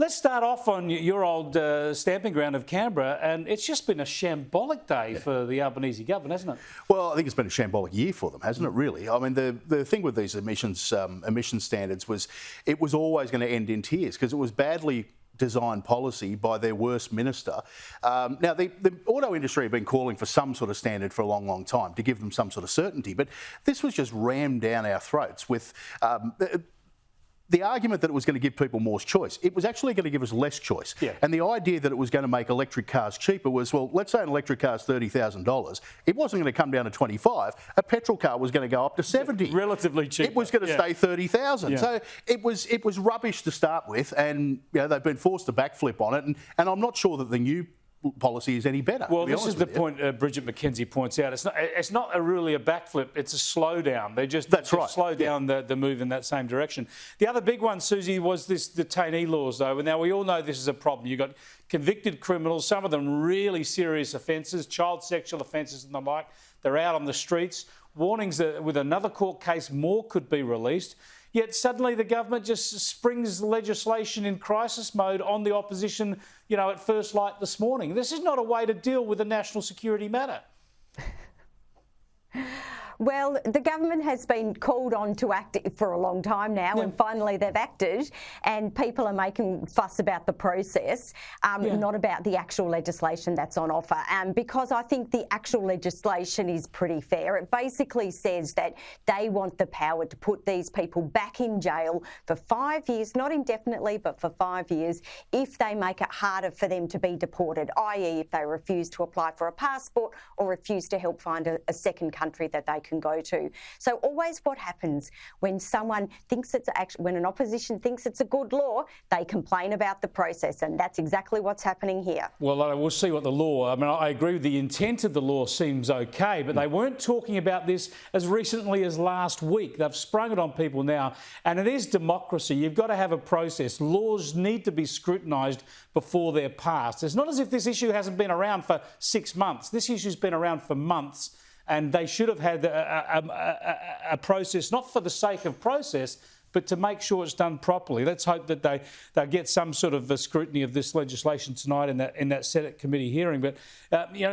Let's start off on your old stamping ground of Canberra, and it's just been a shambolic day for the Albanese government, hasn't it? Well, I think it's been a shambolic year for them, hasn't it, really? I mean, the thing with these emission standards was it was always going to end in tears because it was badly designed policy by their worst minister. Now, the auto industry have been calling for some sort of standard for a long, long time to give them some sort of certainty, but this was just rammed down our throats with the argument that it was going to give people more choice. It was actually going to give us less choice. Yeah. And the idea that it was going to make electric cars cheaper was, well, let's say an electric car is $30,000. It wasn't going to come down to 25. A petrol car was going to go up to 70. Relatively cheap. It was going to stay 30,000. Yeah. So it was rubbish to start with, and they've been forced to backflip on it. And I'm not sure that the new policy is any better. Well, this is the point Bridget McKenzie points out. It's not really a backflip, it's a slowdown. They just slow down the move in that same direction. The other big one, Susie, was the detainee laws, though. And now we all know this is a problem. You've got convicted criminals, some of them really serious offences, child sexual offences and the like. They're out on the streets. Warnings that with another court case, more could be released. Yet suddenly the government just springs legislation in crisis mode on the opposition, at first light this morning. This is not a way to deal with a national security matter. Well, the government has been called on to act for a long time now, and finally they've acted, and people are making fuss about the process, not about the actual legislation that's on offer. Because I think the actual legislation is pretty fair. It basically says that they want the power to put these people back in jail for 5 years, not indefinitely, but for 5 years, if they make it harder for them to be deported, i.e. if they refuse to apply for a passport or refuse to help find a second country that they can go to. So always what happens when someone thinks when an opposition thinks it's a good law, they complain about the process, and that's exactly what's happening here. Well, we'll see what the law, I agree with the intent of the law seems okay, but they weren't talking about this as recently as last week. They've sprung it on people now, and it is democracy. You've got to have a process. Laws need to be scrutinised before they're passed. It's not as if this issue hasn't been around for 6 months. This issue's been around for months. And they should have had a process, not for the sake of process, but to make sure it's done properly. Let's hope that they get some sort of scrutiny of this legislation tonight in that Senate committee hearing. But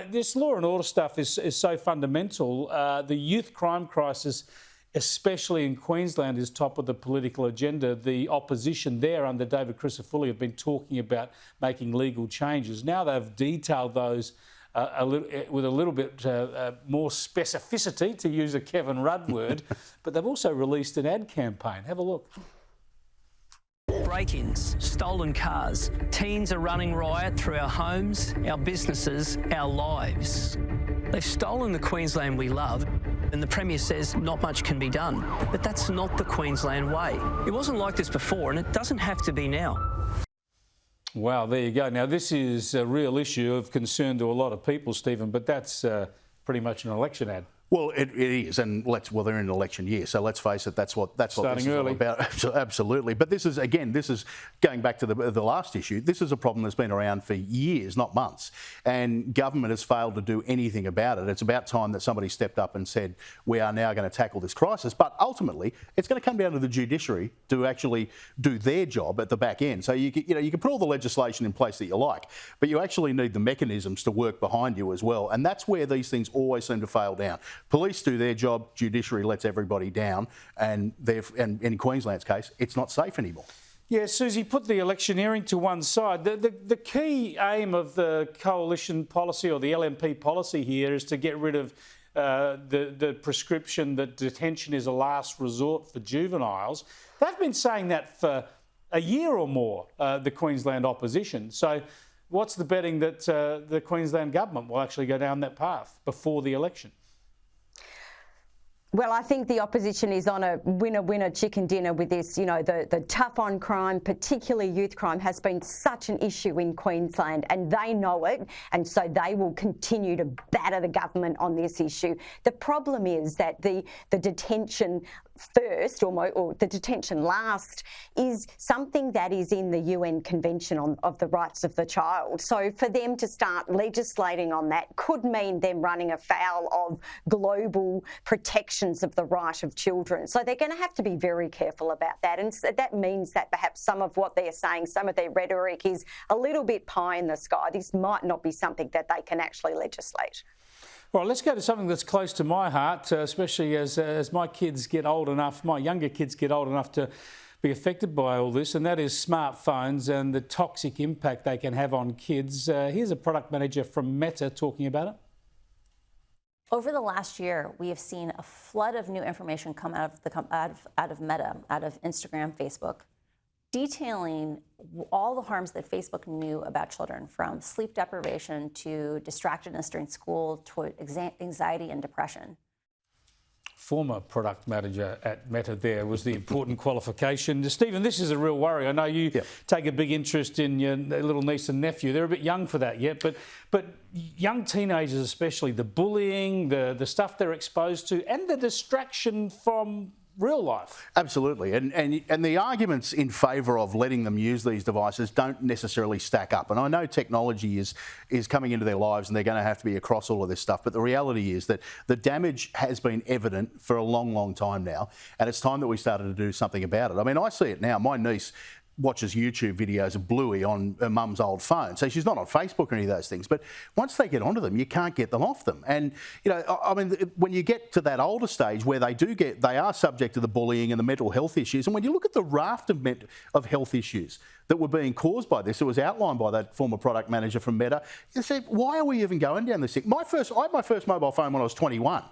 this law and order stuff is so fundamental. The youth crime crisis, especially in Queensland, is top of the political agenda. The opposition there under David Crisafulli have been talking about making legal changes. Now they've detailed those with a little bit more specificity, to use a Kevin Rudd word, but they've also released an ad campaign. Have a look. Break-ins, stolen cars, teens are running riot through our homes, our businesses, our lives. They've stolen the Queensland we love, and the Premier says not much can be done. But that's not the Queensland way. It wasn't like this before, and it doesn't have to be now. Wow, there you go. Now, this is a real issue of concern to a lot of people, Stephen, but that's pretty much an election ad. Well, it is, and they're in an election year, so let's face it, that's what this is all about. Absolutely. But this is going back to the last issue. This is a problem that's been around for years, not months, and government has failed to do anything about it. It's about time that somebody stepped up and said, we are now going to tackle this crisis. But ultimately, it's going to come down to the judiciary to actually do their job at the back end. So you can put all the legislation in place that you like, but you actually need the mechanisms to work behind you as well, and that's where these things always seem to fail down. Police do their job, judiciary lets everybody down, and in Queensland's case, it's not safe anymore. Yeah, Susie, put the electioneering to one side. The key aim of the coalition policy, or the LNP policy here, is to get rid of the prescription that detention is a last resort for juveniles. They've been saying that for a year or more, the Queensland opposition. So what's the betting that the Queensland government will actually go down that path before the election? Well, I think the opposition is on a winner-winner chicken dinner with this. The tough on crime, particularly youth crime, has been such an issue in Queensland, and they know it, and so they will continue to batter the government on this issue. The problem is that the detention first or the detention last is something that is in the UN Convention of the Rights of the Child. So for them to start legislating on that could mean them running afoul of global protection protections of the right of children. So they're going to have to be very careful about that. And that means that perhaps some of what they're saying, some of their rhetoric is a little bit pie in the sky. This might not be something that they can actually legislate. All right, let's go to something that's close to my heart, especially as my kids get old enough, my younger kids get old enough to be affected by all this, and that is smartphones and the toxic impact they can have on kids. Here's a product manager from Meta talking about it. Over the last year, we have seen a flood of new information come out of Meta, out of Instagram, Facebook, detailing all the harms that Facebook knew about children, from sleep deprivation to distractedness during school to anxiety and depression. Former product manager at Meta there was the important qualification. Stephen, this is a real worry. I know you take a big interest in your little niece and nephew. They're a bit young for that yet, but young teenagers especially, the bullying, the stuff they're exposed to, and the distraction from real life. Absolutely. And the arguments in favour of letting them use these devices don't necessarily stack up. And I know technology is coming into their lives and they're going to have to be across all of this stuff. But the reality is that the damage has been evident for a long, long time now. And it's time that we started to do something about it. I mean, I see it now. My niece watches YouTube videos of Bluey on her mum's old phone. So she's not on Facebook or any of those things. But once they get onto them, you can't get them off them. And, you know, I mean, when you get to that older stage where they are subject to the bullying and the mental health issues, and when you look at the raft of health issues that were being caused by this, it was outlined by that former product manager from Meta, you said, why are we even going down this thing? I had my first mobile phone when I was 21.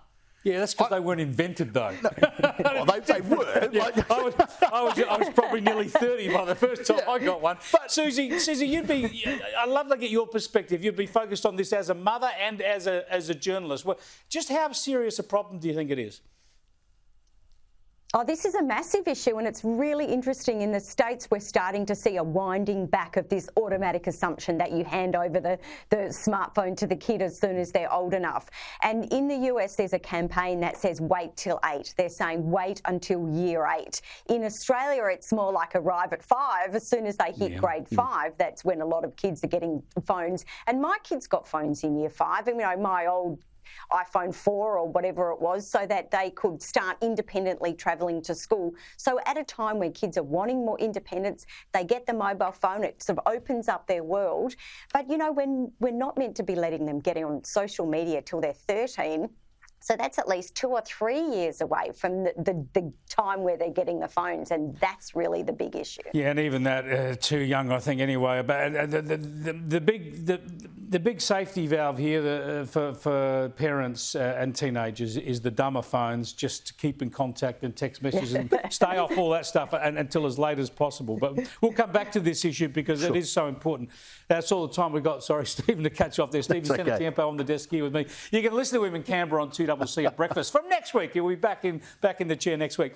Yeah, that's because they weren't invented, though. No. Well, they were. Yeah, I was probably nearly 30 by the first time I got one. But Susie, I'd love to get your perspective. You'd be focused on this as a mother and as a journalist. Well, just how serious a problem do you think it is? Oh, this is a massive issue, and it's really interesting. In the States, we're starting to see a winding back of this automatic assumption that you hand over the smartphone to the kid as soon as they're old enough. And in the US, there's a campaign that says wait till 8. They're saying wait until year 8. In Australia, it's more like arrive at 5. As soon as they hit grade 5, that's when a lot of kids are getting phones. And my kids got phones in year 5. I mean, my old iPhone 4 or whatever it was, so that they could start independently travelling to school. So at a time when kids are wanting more independence, they get the mobile phone, it sort of opens up their world. But, you know, when we're not meant to be letting them get on social media till they're 13, so that's at least 2 or 3 years away from the time where they're getting the phones, and that's really the big issue. Yeah, and even that too young, I think, anyway. But the big safety valve here for parents and teenagers is the dumber phones, just to keep in contact and text messages and stay off all that stuff until as late as possible. But we'll come back to this issue because it is so important. That's all the time we've got. Sorry, Stephen, to catch off there. Stephen Cenatiempo on the desk here with me. You can listen to him in Canberra on 2CC at breakfast. From next week, he'll be back in the chair next week.